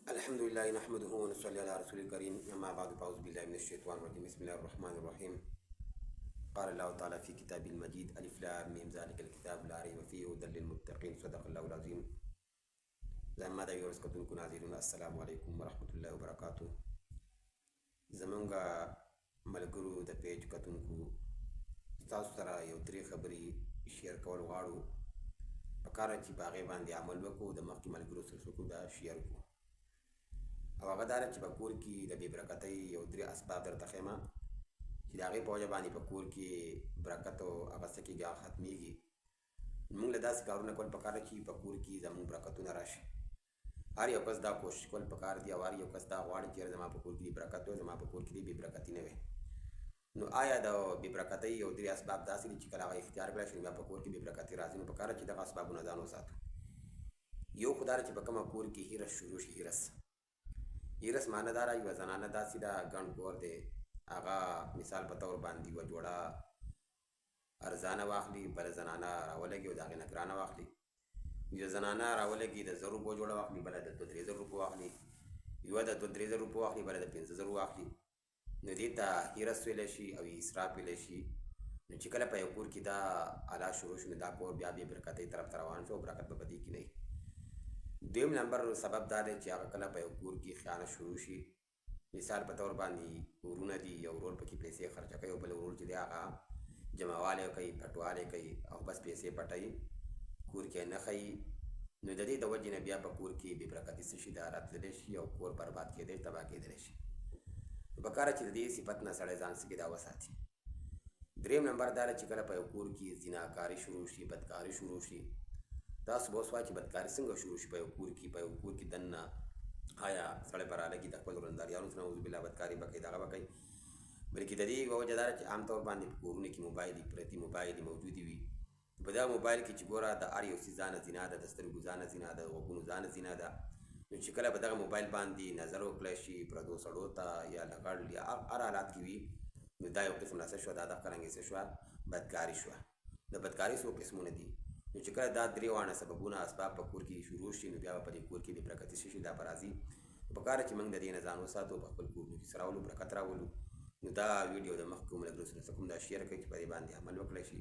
الحمد لله نحمده ونصلي على رسول الكريم. أما بعد فأعوذ بالله من الشيطان الرجيم. بسم الله الرحمن الرحيم. قال الله تعالى في كتابه المجيد: ألف لام ميم ذلك الكتاب لا ريب فيه هدى للمتقين. صدق الله العظيم. زما دا یو رسکتون کو ناظرین السلام علیکم ورحمۃ اللہ وبرکاتہ. زمونږه ملګرو د پیج کتونکو تاسو سره یو درې خبرې شیر کول غواړو. پکار چې په هغې باندې عمل وکړو، د مخکې ملګرو سره څوک دا شیر کړو. او هغه دا ده چې په کور کې د بې برکتۍ یو درې اسباب درته ښیم چې د هغې په وجه باندې په کور کې برکت او هغه څه کېږي هغه ختمېږي. موږ له داسې کارونه کول پکار ده چې په کور کې زموږ برکتونه راشي. هر یو کس دا کوشش کول پکار دي او هر یو کس دا غواړي چې زما په کور کې برکت وي، زما په کور کې بې برکتي نه وي. نو آیا د بې برکتۍ یو درې اسباب داسې دي چې کله هغه اختیار کړی شي بیا په کور کې بې برکتي راځي؟ نو پکار ده چې دغه اسبابونه ځان وساتو. یو خو دا ده چې په کومه کور کې هیرس شروع شي. هیرس معنی دا یوه زنانه داسې ده، ګڼ کور دی، هغه مثال په طور باندې یوه جوړه ارزانه واخلي، بله زنانه راولګي او د هغې نه ګرانه واخلي. یوه زنانه راولګي د 100 روپو جوړه واخلي، بله د 2-3 زره روپو واخلي، یوه د 2-3 زره روپو واخلي، بله د 5 زره واخلي. نو دې ته هیرس ویلی شي او اسراف ویلی شي. نو چې کله په یو کور کې دا حالات شروع شي نو دا کور بیا بې برکتۍ طرف ته روان شو او برکت به په دې کې نه وي. دویم نمبر سبب دا دی چې هغه کله په یو کور کې خیانت شروع شي. مثال په طور باندې ورونه دي، یو ورور پکې پیسې خرچه کوي او بل ورور چې دی هغه جمعوالی کوي، پټوالی کوي او بس پیسې پټوي، کور کې نه ښیي. نو د دې د وجې نه بیا په کور کې بې برکتي څه شي دا راتللی شي او کور برباد کېدی، تباه کېدلی شي. نو پکار ده چې د دې صفت نه سړی ځان څه کې دا وساتي. دریم نمبر دا ده چې کله په یو کور کې زناکاري شروع شي، بدکاري شروع شي. تاسو به اوس وایئ چې بدکاري څنګه شروع شي په یو کور کې؟ په یو کور کې دننه آیا سړی به رالګي د خپل ورنداریانو سره نعوذ بالله بدکاري به کوي، دغه به کوي. بلکې د دې یوه وجه دا ده چې عام طور باندې په کورونو کې موبایلې پرتې، موبایلې موجودې وي. په دغه موبایل کې چې ګوره د هر یو څیز ځانه زینا ده، د سترګو ځانه زینا ده، د غوږونو ځانه زینا ده. نو چې کله په دغه موبایل باندې نظر وکړی شي پردو سړو ته یا لغړ یا هر حالات کې وي، نو دا یو قسم څه شوه، دا دغه رنګې څه شوه، بدکاري شوه. د بدکاري څو قسمونه دي. نو چې کله دا درې واړه سببونه اسباب په کور کې شروع شي نو بیا به په دې کور کې بې برکتي څه شي دا به راځي. پکار ده چې موږ د دې نه ځان وساتو، په خپل کورونو کې څه راولو، برکت راولو. نو دا ویډیو د مخکې ملګرو سره څه کوم دا شیر کوي چې په دې باندې عمل وکړی شي